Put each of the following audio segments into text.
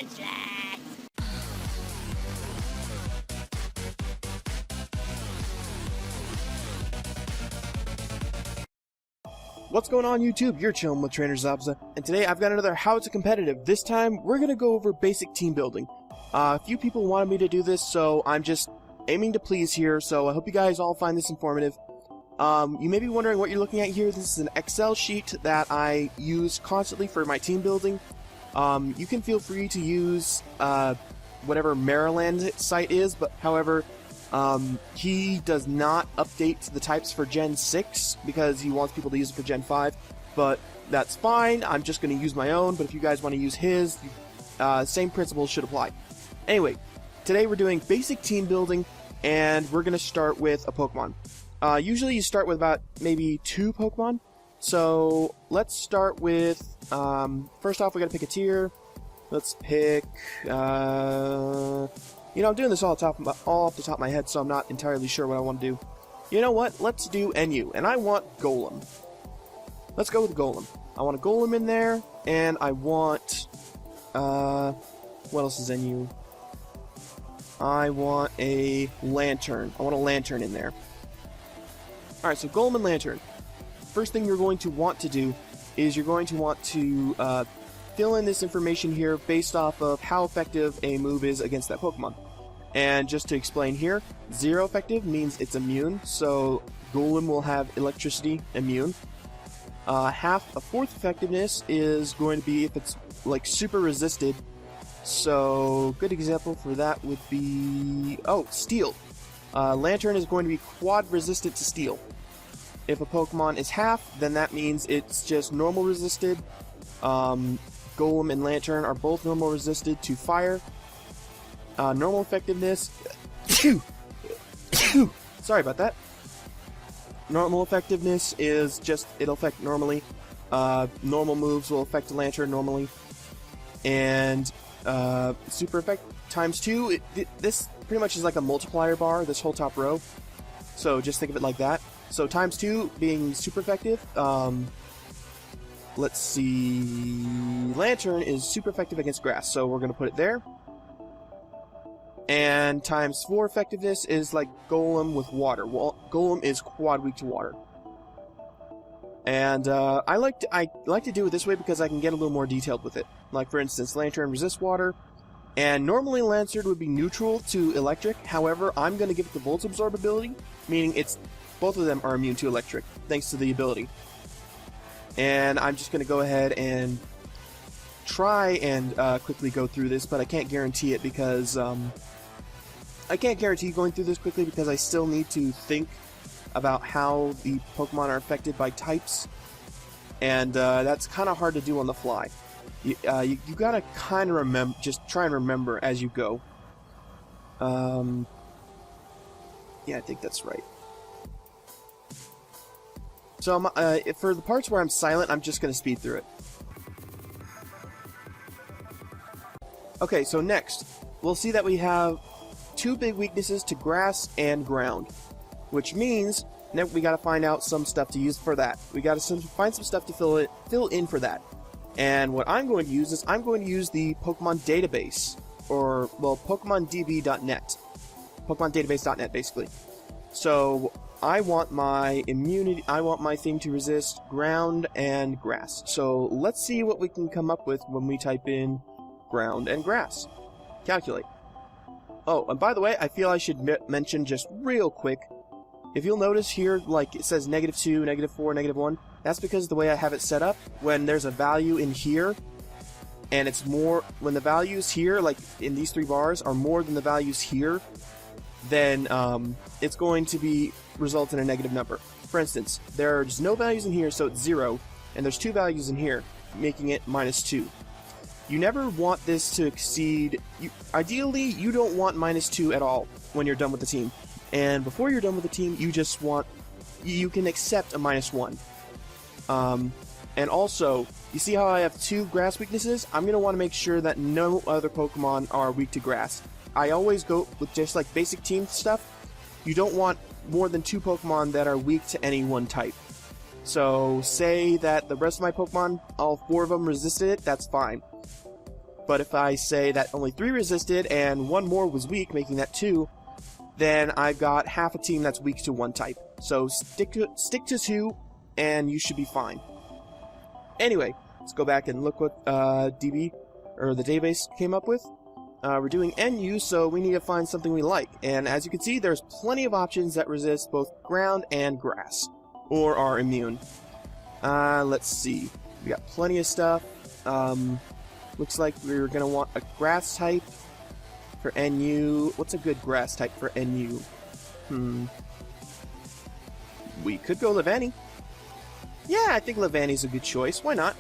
useless! What's going on YouTube? You're chilling with Trainer Zabza, and today I've got another How It's a Competitive. This time, we're gonna go over basic team building. A few people wanted me to do this, so I'm just aiming to please here, so I hope you guys all find this informative. You may be wondering what you're looking at here. This is an Excel sheet that I use constantly for my team building. You can feel free to use whatever Maryland site is, but however, he does not update the types for Gen 6 because he wants people to use it for Gen 5, but that's fine. I'm just going to use my own, but if you guys want to use his, same principles should apply. Anyway, today we're doing basic team building, and we're going to start with a Pokemon. Usually you start with about maybe 2 Pokemon, so let's start with, first off we got to pick a tier. Let's pick, you know, I'm doing this all off the top of my head, so I'm not entirely sure what I want to do. You know what? Let's do NU, and I want Golem. Let's go with Golem. I want a Golem in there, and I want, what else is NU? I want a Lantern. I want a Lantern in there. Alright, so Golem and Lantern. First thing you're going to want to do is you're going to want to, fill in this information here based off of how effective a move is against that Pokemon. And just to explain here, 0 effective means it's immune, so Golem will have electricity immune. Half a 4th effectiveness is going to be if it's like super resisted. So good example for that would be, oh, Steel. Lantern is going to be quad resistant to Steel. If a Pokemon is half, then that means it's just normal resisted. Golem and Lantern are both normal resisted to fire. Normal effectiveness. Sorry about that. Normal effectiveness is just, it'll affect normally. Normal moves will affect the Lantern normally. And super effect times 2. This pretty much is like a multiplier bar, this whole top row. So just think of it like that. So times 2 being super effective. Let's see, Lantern is super effective against grass, so we're going to put it there. And times 4 effectiveness is like Golem with water. Well, Golem is quad weak to water. And I like to do it this way because I can get a little more detailed with it. Like for instance, Lantern resists water, and normally Lantern would be neutral to electric. However, I'm going to give it the Volt Absorb ability, meaning both of them are immune to electric, thanks to the ability. And I'm just going to go ahead and try and quickly go through this, but I can't guarantee it because I can't guarantee going through this quickly because I still need to think about how the Pokemon are affected by types, and that's kind of hard to do on the fly. You gotta kind of remember, just try and remember as you go. Yeah, I think that's right. So for the parts where I'm silent, I'm just going to speed through it. Okay, so next, we'll see that we have 2 big weaknesses to grass and ground, which means that we got to find out some stuff to use for that. We got to find some stuff to fill in for that. And what I'm going to use is I'm going to use the Pokemon database, or well, PokemonDB.net, PokemonDatabase.net basically. So I want my immunity, I want my thing to resist ground and grass. So let's see what we can come up with when we type in ground and grass. Calculate. Oh, and by the way, I feel I should mention just real quick, if you'll notice here, like it says -2, -4, -1, that's because the way I have it set up, when there's a value in here, and it's more, when the values here, like in these 3 bars, are more than the values here, then it's going to result in a negative number. For instance, there's no values in here, so it's 0, and there's 2 values in here, making it -2. You never want this to exceed, ideally, you don't want -2 at all when you're done with the team. And before you're done with the team, you just want, you can accept a -1. And also, you see how I have 2 grass weaknesses? I'm going to want to make sure that no other Pokemon are weak to grass. I always go with just like basic team stuff. You don't want more than 2 Pokemon that are weak to any one type. So say that the rest of my Pokemon, all 4 of them resisted it, that's fine. But if I say that only 3 resisted and 1 more was weak, making that 2, then I've got half a team that's weak to 1 type. So stick to 2, and you should be fine. Anyway, let's go back and look what the database came up with. We're doing NU, so we need to find something we like. And as you can see, there's plenty of options that resist both ground and grass, or are immune. Let's see. We got plenty of stuff. Looks like we're going to want a grass type for NU. What's a good grass type for NU? We could go Levani. Yeah, I think Levani's a good choice. Why not?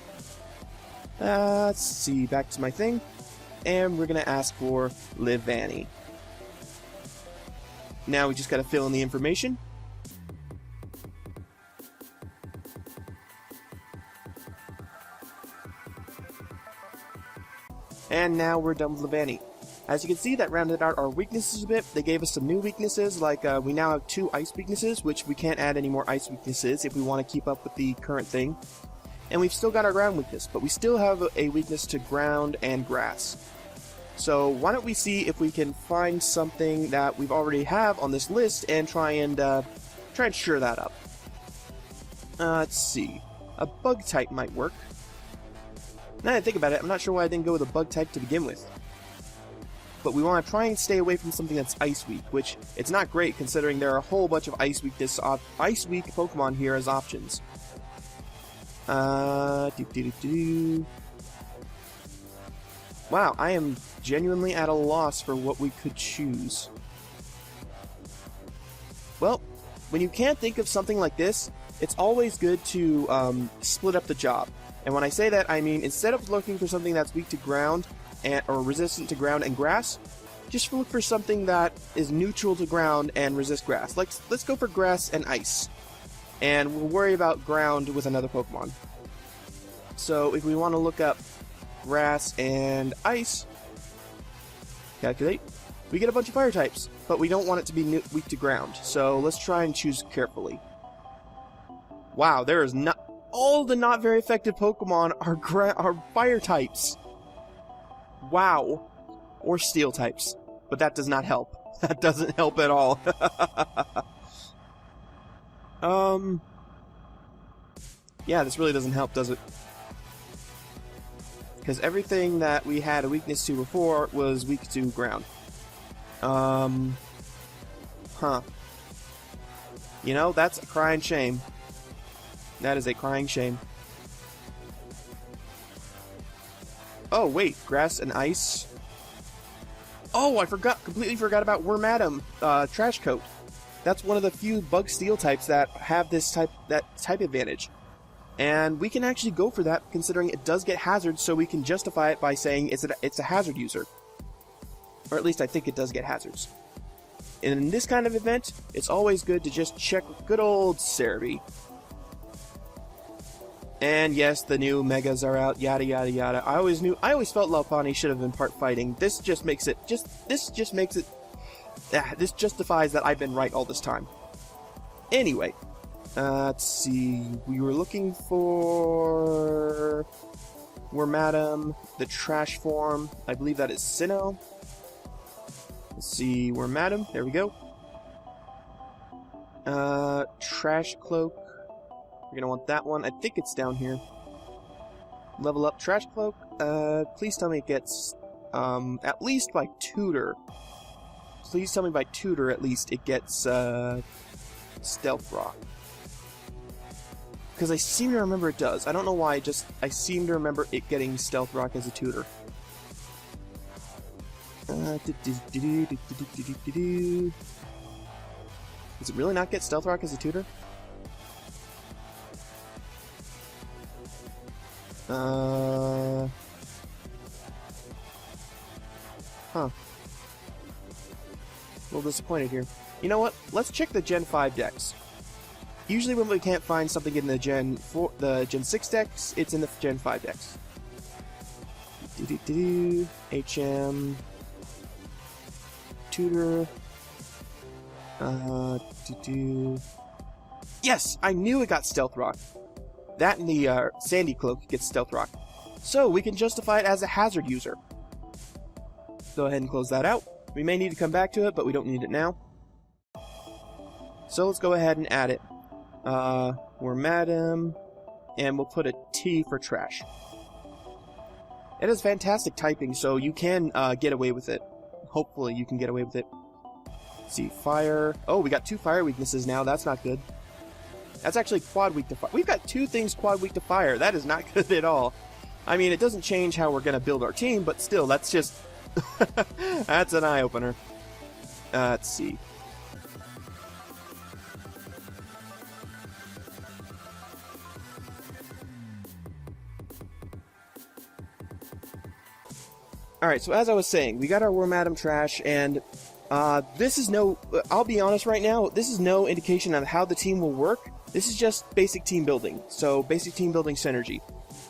Let's see. Back to my thing. And we're going to ask for Levani. Now we just got to fill in the information. And now we're done with Levani. As you can see, that rounded out our weaknesses a bit. They gave us some new weaknesses, like we now have 2 ice weaknesses, which we can't add any more ice weaknesses if we want to keep up with the current thing. And we've still got our ground weakness, but we still have a weakness to ground and grass. So why don't we see if we can find something that we've already have on this list and try and shore that up. Let's see. A bug type might work. Now that I think about it, I'm not sure why I didn't go with a bug type to begin with. But we want to try and stay away from something that's ice weak, which it's not great considering there are a whole bunch of ice weak Pokemon here as options. Wow, I am genuinely at a loss for what we could choose. Well, when you can't think of something like this, it's always good to split up the job. And when I say that, I mean instead of looking for something that's weak to ground or resistant to ground and grass, just look for something that is neutral to ground and resist grass. Like, let's go for grass and ice. And we'll worry about ground with another Pokemon. So if we want to look up grass and ice, calculate, we get a bunch of fire types, but we don't want it to be weak to ground. So let's try and choose carefully. Wow, there is not... All the not very effective Pokemon are fire types. Wow. Or steel types. But that does not help. That doesn't help at all. Yeah, this really doesn't help, does it? Because everything that we had a weakness to before was weak to ground. You know, that's a crying shame. That is a crying shame. Oh, wait. Grass and ice. Oh, I completely forgot about Wormadam, Trash Coat. That's one of the few bug steel types that have this type advantage. And we can actually go for that considering it does get hazards, so we can justify it by saying it's a hazard user. Or at least I think it does get hazards. And in this kind of event, it's always good to just check good old Cerebi. And yes, the new Megas are out, yada yada yada. I always felt Lopunny should have been part fighting. This justifies that I've been right all this time. Anyway, let's see. We were looking for Wormadam, the trash form. I believe that is Sinnoh. Let's see, Wormadam. There we go. Trash Cloak. We're gonna want that one. I think it's down here. Level up Trash Cloak. Please tell me it gets, at least by Tutor. Please tell me by Tutor at least it gets, Stealth Rock. Because I seem to remember it does. I don't know why, I seem to remember it getting Stealth Rock as a Tutor. Does it really not get Stealth Rock as a Tutor? Huh. A little disappointed here. You know what? Let's check the Gen 5 decks. Usually when we can't find something in the Gen 6 decks, it's in the Gen 5 decks. HM... Tutor... Yes! I knew it got Stealth Rock. That and the Sandy Cloak gets Stealth Rock. So we can justify it as a hazard user. Go ahead and close that out. We may need to come back to it, but we don't need it now. So let's go ahead and add it. We're Madam, and we'll put a T for trash. It has fantastic typing, so you can get away with it. Hopefully you can get away with it. Let's see, fire. Oh, we got 2 fire weaknesses now. That's not good. That's actually quad weak to fire. We've got 2 things quad weak to fire. That is not good at all. I mean, it doesn't change how we're going to build our team, but still, that's just... that's an eye-opener. Let's see. Alright, so as I was saying, we got our War Madam trash, and this is no... I'll be honest right now, this is no indication on how the team will work. This is just basic team building, so basic team building synergy.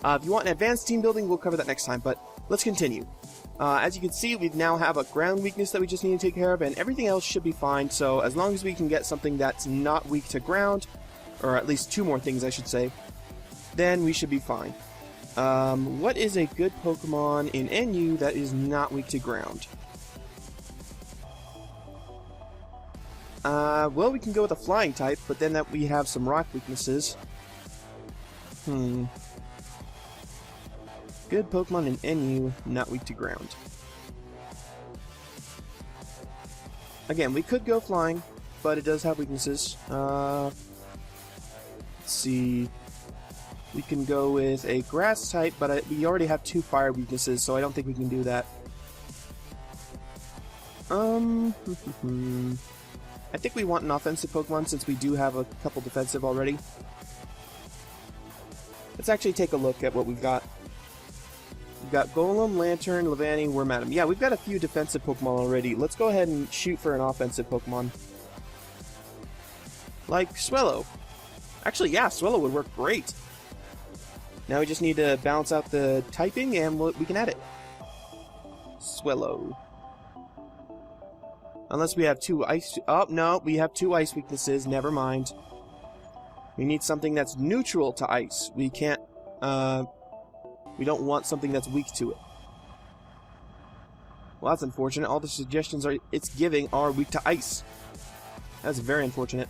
If you want an advanced team building, we'll cover that next time, but let's continue. As you can see, we now have a ground weakness that we just need to take care of, and everything else should be fine, so as long as we can get something that's not weak to ground, or at least 2 more things I should say, then we should be fine. What is a good Pokemon in NU that is not weak to ground? Well, we can go with a flying type, but then that we have some rock weaknesses. Good Pokemon in NU, not weak to ground. Again, we could go flying, but it does have weaknesses. Let's see. We can go with a grass type, but we already have 2 fire weaknesses, so I don't think we can do that. I think we want an offensive Pokemon since we do have a couple defensive already. Let's actually take a look at what we've got. We've got Golem, Lantern, Levani, Wormadam. Yeah, we've got a few defensive Pokemon already. Let's go ahead and shoot for an offensive Pokemon. Like Swellow. Actually, yeah, Swellow would work great. Now we just need to balance out the typing and we can add it. Swellow. Unless we have 2 ice... Oh, no, we have 2 ice weaknesses. Never mind. We need something that's neutral to ice. We can't... we don't want something that's weak to it. Well, that's unfortunate. All the suggestions it's giving are weak to ice. That's very unfortunate.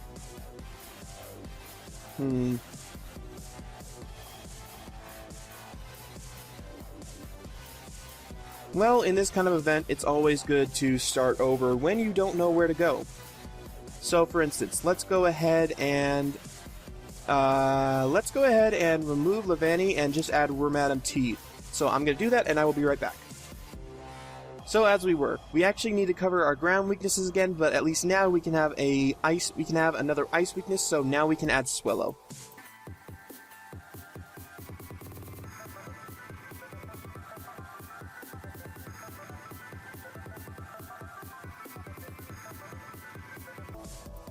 Well, in this kind of event, it's always good to start over when you don't know where to go. So, for instance, let's go ahead and remove Levani and just add Wormadam T. So I'm going to do that, and I will be right back. So as we were, we actually need to cover our ground weaknesses again, but at least now we can have another ice weakness. So now we can add Swellow.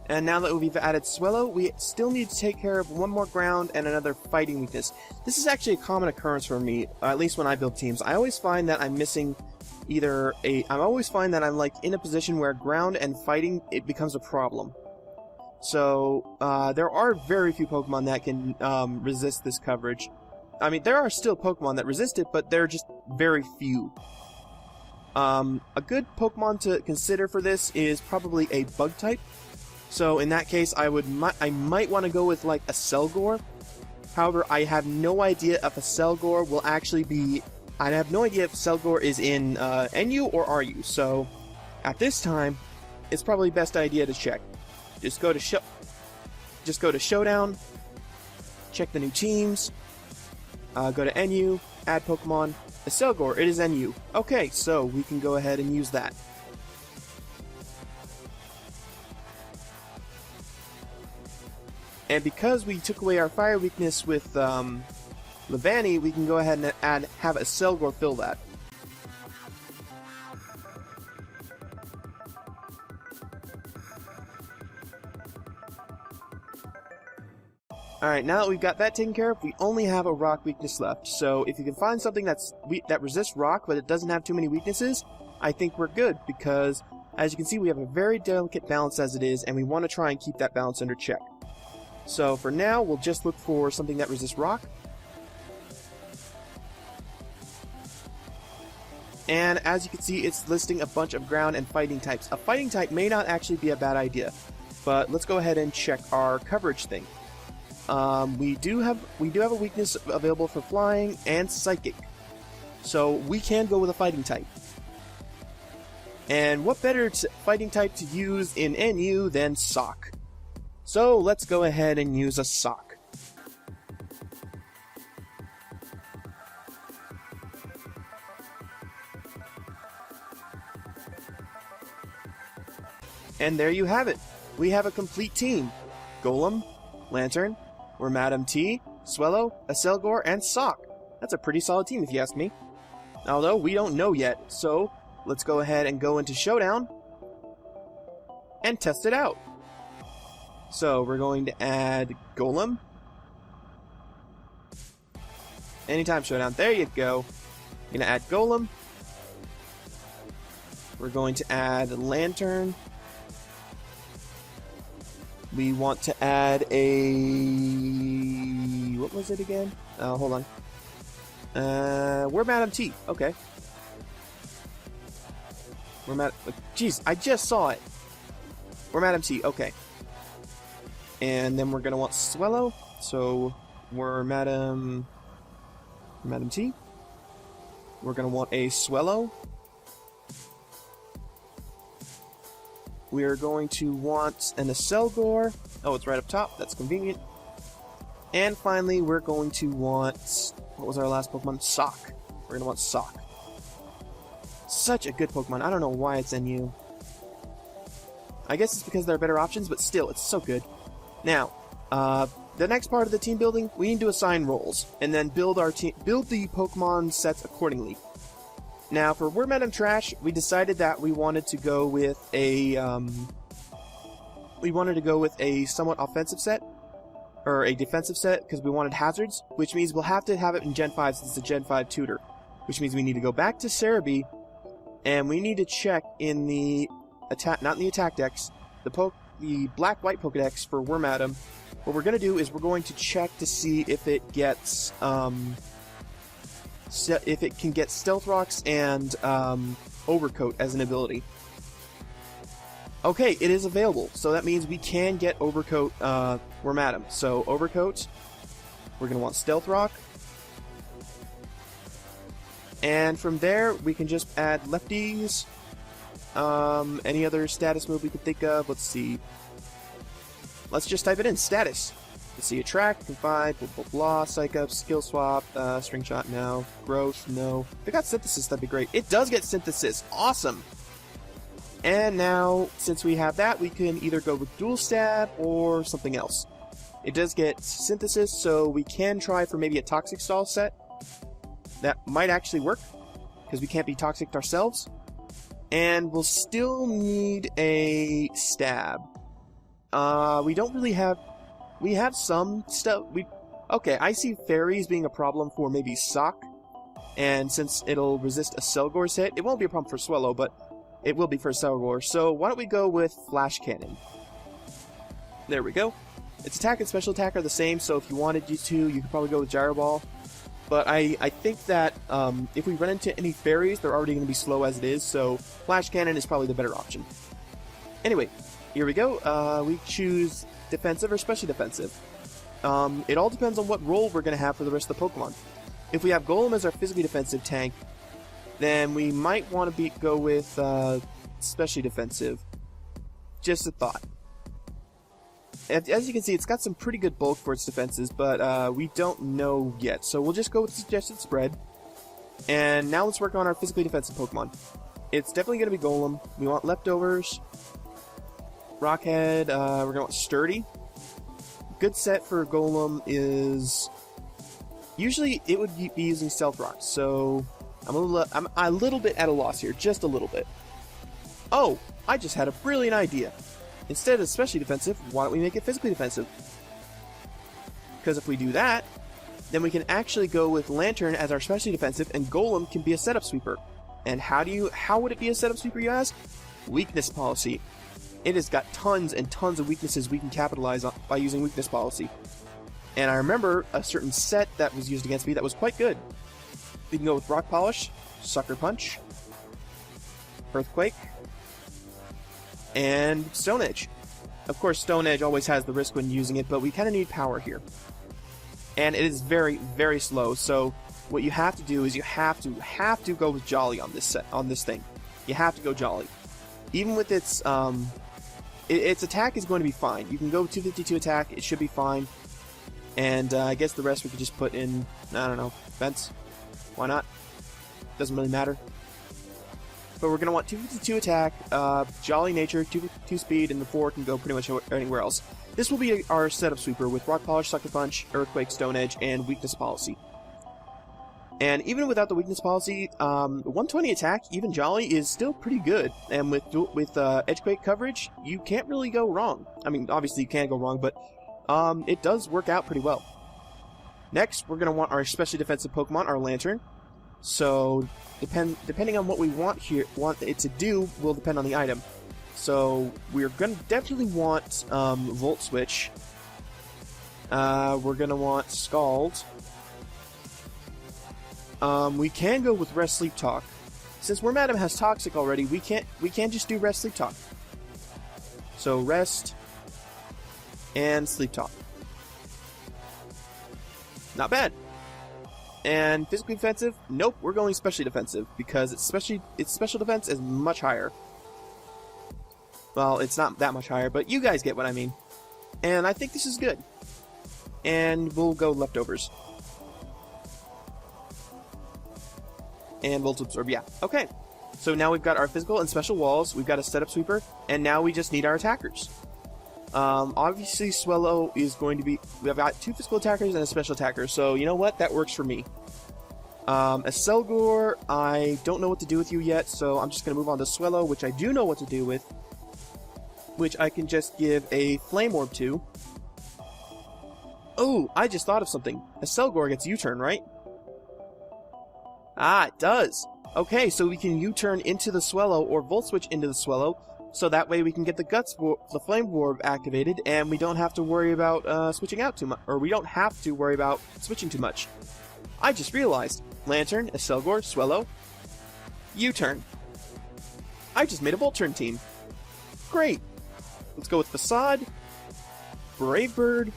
And now that we've added Swellow, we still need to take care of 1 more ground and another fighting weakness. This is actually a common occurrence for me, at least when I build teams. I always find that I'm missing I always find that I'm like in a position where ground and fighting, it becomes a problem. So, there are very few Pokemon that can resist this coverage. I mean, there are still Pokemon that resist it, but they're just very few. A good Pokemon to consider for this is probably a bug type. So in that case, I might want to go with like a Selgor. However, I have no idea if a Selgor will actually be... I have no idea if Selgor is in NU or RU. So at this time, it's probably best idea to check. Just go to Showdown, check the new teams, go to NU, add Pokemon. A Selgor, it is NU. Okay, so we can go ahead and use that. And because we took away our fire weakness with Levani, we can go ahead and have a Selgor fill that. Alright, now that we've got that taken care of, we only have a rock weakness left. So if you can find something that resists rock, but it doesn't have too many weaknesses, I think we're good, because as you can see, we have a very delicate balance as it is, and we want to try and keep that balance under check. So for now, we'll just look for something that resists rock. And as you can see, it's listing a bunch of ground and fighting types. A fighting type may not actually be a bad idea, but let's go ahead and check our coverage thing. We do have a weakness available for flying and psychic, so we can go with a fighting type. And what better fighting type to use in NU than Sock? So let's go ahead and use a Sock. And there you have it. We have a complete team. Golem, Lantern, we're Madam T, Swellow, Aselgor, and Sock. That's a pretty solid team if you ask me. Although we don't know yet, so let's go ahead and go into Showdown and test it out. So we're going to add Golem. Anytime Showdown, there you go. We're going to add Golem. We're going to add Lantern. We want to add a... what was it again? Oh, hold on. We're Madam T. Okay. We're Madam... Jeez, I just saw it. We're Madam T. Okay. And then we're going to want Swellow. So, we're Madam T. We're going to want a Swellow. We're going to want an Aselgor. Oh, it's right up top. That's convenient. And finally, we're going to want... what was our last Pokemon? Sock. We're going to want Sock. Such a good Pokemon. I don't know why it's NU. I guess it's because there are better options, but still, it's so good. Now, the next part of the team building, we need to assign roles, and then build the Pokemon sets accordingly. Now, for We're Madam Trash, we decided that we wanted to go with a somewhat offensive set, or a defensive set, because we wanted hazards, which means we'll have to have it in Gen 5 since it's a Gen 5 tutor, which means we need to go back to Cerebi, and we need to check in the attack, not in the attack dex, the black-white Pokedex for We're Madam. What we're going to do is we're going to check to see if it gets, if it can get Stealth Rocks and Overcoat as an ability. Okay, it is available, so that means we can get Overcoat We're Madam. So Overcoat, we're going to want Stealth Rock, and from there we can just add lefties. Any other status move we could think of? Let's see. Let's just type it in. Status. Let's see. Attract, Confide, blah, blah, blah, Psych Up, Skill Swap, String Shot, no. Growth, no. If it got Synthesis, that'd be great. It does get Synthesis. Awesome! And now, since we have that, we can either go with Dual Stab or something else. It does get Synthesis, so we can try for maybe a Toxic Stall set. That might actually work, because we can't be toxic ourselves. And we'll still need a Stab. We don't really have... we have some stuff. Okay, I see Fairies being a problem for maybe Sock. And since it'll resist a Aselgor's hit, it won't be a problem for Swellow, but it will be for Aselgor. So why don't we go with Flash Cannon? There we go. Its attack and special attack are the same, so if you wanted to, you could probably go with Gyro Ball. But I think that if we run into any Fairies, they're already going to be slow as it is, so Flash Cannon is probably the better option. Anyway, here we go. We choose defensive or specially defensive. It all depends on what role we're going to have for the rest of the Pokemon. If we have Golem as our physically defensive tank, then we might want to go with specially defensive. Just a thought. As you can see, it's got some pretty good bulk for its defenses, but we don't know yet. So we'll just go with the suggested spread. And now let's work on our physically defensive Pokemon. It's definitely going to be Golem. We want Leftovers. Rockhead, we're going to want Sturdy. Good set for Golem is... usually it would be using Stealth Rocks, so I'm a little bit at a loss here, just a little bit. Oh, I just had a brilliant idea. Instead of specially defensive, why don't we make it physically defensive? Because if we do that, then we can actually go with Lantern as our specially defensive, and Golem can be a setup sweeper. And how would it be a setup sweeper, you ask? Weakness policy. It has got tons and tons of weaknesses we can capitalize on by using weakness policy. And I remember a certain set that was used against me that was quite good. We can go with Rock Polish, Sucker Punch, Earthquake, and Stone Edge. Of course, Stone Edge always has the risk when using it, but we kind of need power here. And it is very, very slow, so what you have to do is you have to go with Jolly on this thing. You have to go Jolly. Even with its attack is going to be fine. You can go 252 attack, it should be fine. And I guess the rest we could just put in, I don't know, Fence. Why not? Doesn't really matter. But we're going to want 252 attack, Jolly Nature, 252 speed, and the 4 can go pretty much anywhere else. This will be our setup sweeper with Rock Polish, Sucker Punch, Earthquake, Stone Edge, and Weakness Policy. And even without the Weakness Policy, 120 attack, even Jolly, is still pretty good. And with Edgequake coverage, you can't really go wrong. I mean, obviously you can't go wrong, but it does work out pretty well. Next, we're going to want our especially defensive Pokemon, our Lantern. So, depending on what we want it to do, will depend on the item. So, we're going to definitely want Volt Switch. We're going to want Scald. We can go with Rest Sleep Talk. Since Wormadam has Toxic already, we can't just do Rest Sleep Talk. So, Rest and Sleep Talk. Not bad. And physically defensive? Nope, we're going specially defensive because its special defense is much higher. Well, it's not that much higher, but you guys get what I mean. And I think this is good. And we'll go leftovers. And Volt Absorb, yeah. Okay. So now we've got our physical and special walls, we've got a setup sweeper, and now we just need our attackers. Obviously, Swellow is going to be... We've got 2 physical attackers and a special attacker, so you know what? That works for me. Selgor, I don't know what to do with you yet, so I'm just going to move on to Swellow, which I do know what to do with, which I can just give a Flame Orb to. Oh, I just thought of something. A Selgor gets U-turn, right? Ah, it does! Okay, so we can U-turn into the Swellow, or Volt Switch into the Swellow, so that way we can get the Flame Orb activated, and we don't have to worry about switching out too much, or we don't have to worry about switching too much. I just realized, Lantern, Selgor, Swellow, U-turn. I just made a Volt Turn team. Great! Let's go with Facade, Brave Bird,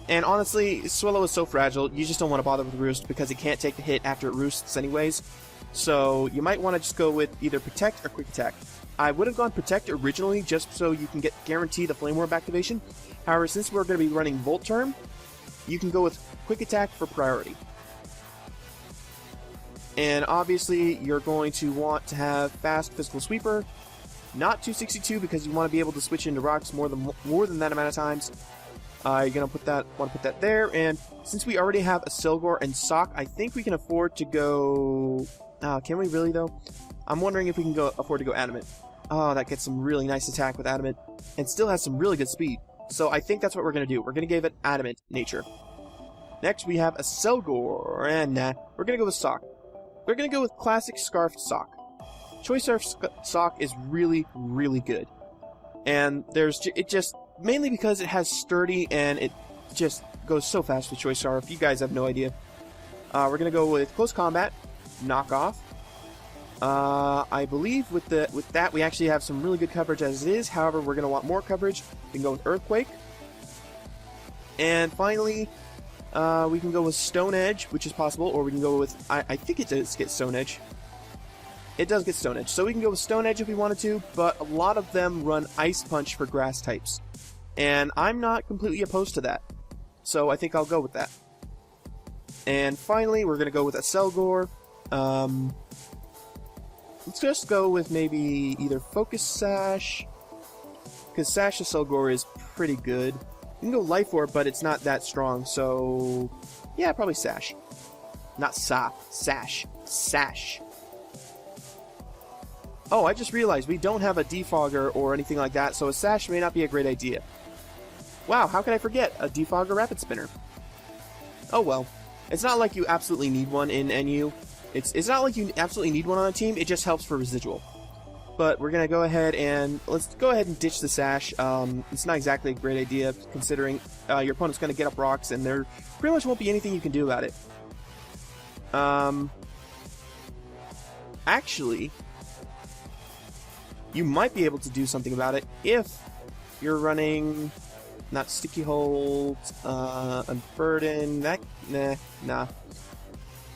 and honestly, Swellow is so fragile, you just don't want to bother with Roost because it can't take the hit after it roosts anyways. So you might want to just go with either Protect or Quick Attack. I would have gone Protect originally just so you can guarantee the Flame Orb activation. However, since we're going to be running Volt Turn, you can go with Quick Attack for priority. And obviously, you're going to want to have Fast Physical Sweeper, not 262 because you want to be able to switch into rocks more than that amount of times. You're gonna want to put that there, and since we already have a Selgor and Sock, I think we can afford to go. Can we really though? I'm wondering if we can afford to go Adamant. Oh, that gets some really nice attack with Adamant, and still has some really good speed. So I think that's what we're gonna do. We're gonna give it Adamant Nature. Next, we have a Selgor, and we're gonna go with Sock. We're gonna go with Classic Scarfed Sock. Choice Sock is really, really good, and mainly because it has sturdy and it just goes so fast with Choice Scarf. You guys have no idea. We're gonna go with Close Combat, Knock Off. I believe with that we actually have some really good coverage as it is. However, we're gonna want more coverage. We can go with Earthquake, and finally, we can go with Stone Edge, which is possible, or we can go with I think it does get Stone Edge. It does get Stone Edge, so we can go with Stone Edge if we wanted to. But a lot of them run Ice Punch for grass types. And I'm not completely opposed to that. So I think I'll go with that. And finally, we're going to go with a Selgor. Let's just go with maybe either Focus Sash, because Sash to Selgor is pretty good. You can go Life Orb, but it's not that strong, so yeah, probably Sash. Not Sash. Sash. Oh, I just realized we don't have a Defogger or anything like that, so a Sash may not be a great idea. Wow, how could I forget? A Defogger Rapid Spinner. Oh well. It's not like you absolutely need one in NU. It's not like you absolutely need one on a team, it just helps for residual. But we're gonna go ahead and let's go ahead and ditch the Sash. It's not exactly a great idea considering your opponent's gonna get up rocks and there pretty much won't be anything you can do about it. Actually, you might be able to do something about it if you're running not sticky hold, unburden, nah.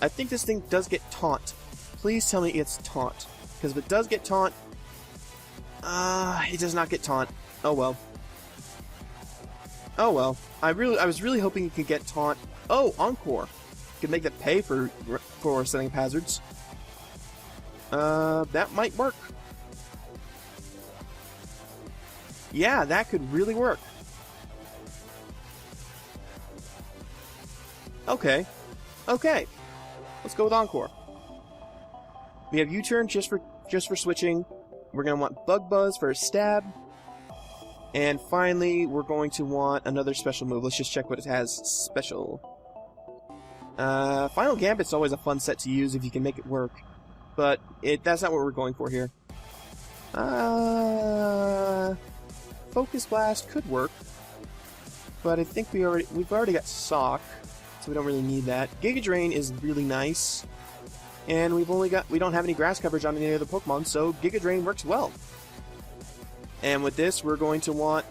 I think this thing does get taunt. Please tell me it's taunt. Because if it does get taunt, it does not get taunt. Oh well. Oh well. I was really hoping it could get taunt. Oh, Encore. Could make that pay for setting up hazards. That might work. Yeah, that could really work. Okay. Okay. Let's go with Encore. We have U-turn just for switching. We're gonna want Bug Buzz for a stab. And finally, we're going to want another special move. Let's just check what it has special. Final Gambit's always a fun set to use if you can make it work. But that's not what we're going for here. Focus Blast could work. But I think we've already got Sock, so we don't really need that. Giga Drain is really nice. And we don't have any grass coverage on any other Pokemon, so Giga Drain works well. And with this, we're going to want...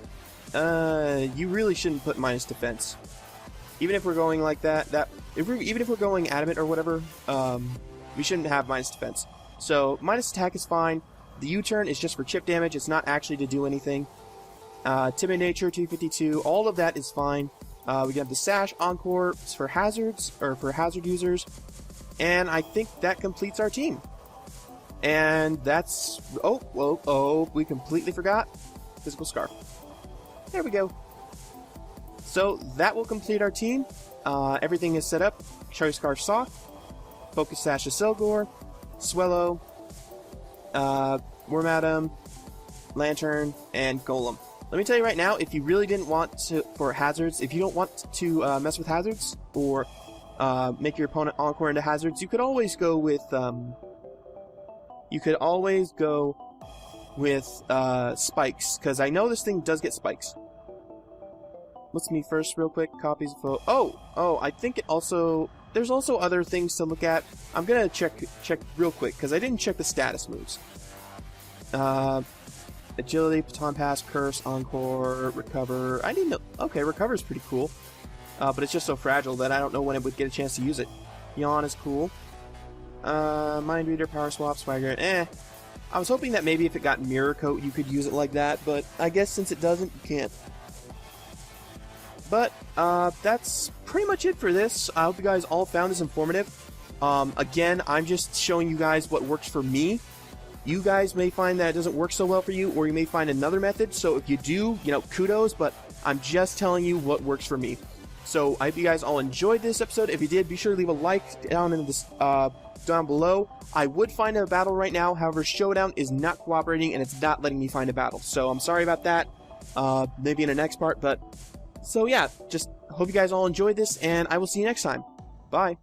you really shouldn't put minus defense. Even if we're going like that, even if we're going adamant or whatever, we shouldn't have minus defense. So, minus attack is fine. The U-turn is just for chip damage, it's not actually to do anything. Timid Nature, 252, all of that is fine. We have the Sash, Encore for hazards, or for hazard users. And I think that completes our team. And that's... Oh, we completely forgot. Physical Scarf. There we go. So, that will complete our team. Everything is set up. Cherry Scarf Sock, Focus Sash of Selgor, Swellow, Wormadam, Lantern, and Golem. Let me tell you right now, if you really didn't want to, for hazards, if you don't want to mess with hazards, or make your opponent Encore into hazards, you could always go with, spikes, because I know this thing does get spikes. Let's me first real quick, copies of... Oh, I think it also... There's also other things to look at. I'm gonna check real quick, because I didn't check the status moves. Agility, Baton Pass, Curse, Encore, Recover. I didn't know... Okay, Recover's pretty cool. But it's just so fragile that I don't know when it would get a chance to use it. Yawn is cool. Mind Reader, Power Swap, Swagger, I was hoping that maybe if it got Mirror Coat you could use it like that, but I guess since it doesn't, you can't. But, that's pretty much it for this. I hope you guys all found this informative. Again, I'm just showing you guys what works for me. You guys may find that it doesn't work so well for you, or you may find another method, so if you do, kudos, but I'm just telling you what works for me. So, I hope you guys all enjoyed this episode. If you did, be sure to leave a like down in this, down below. I would find a battle right now, however, Showdown is not cooperating, and it's not letting me find a battle. So, I'm sorry about that. Maybe in the next part, but... So yeah, just hope you guys all enjoyed this, and I will see you next time. Bye.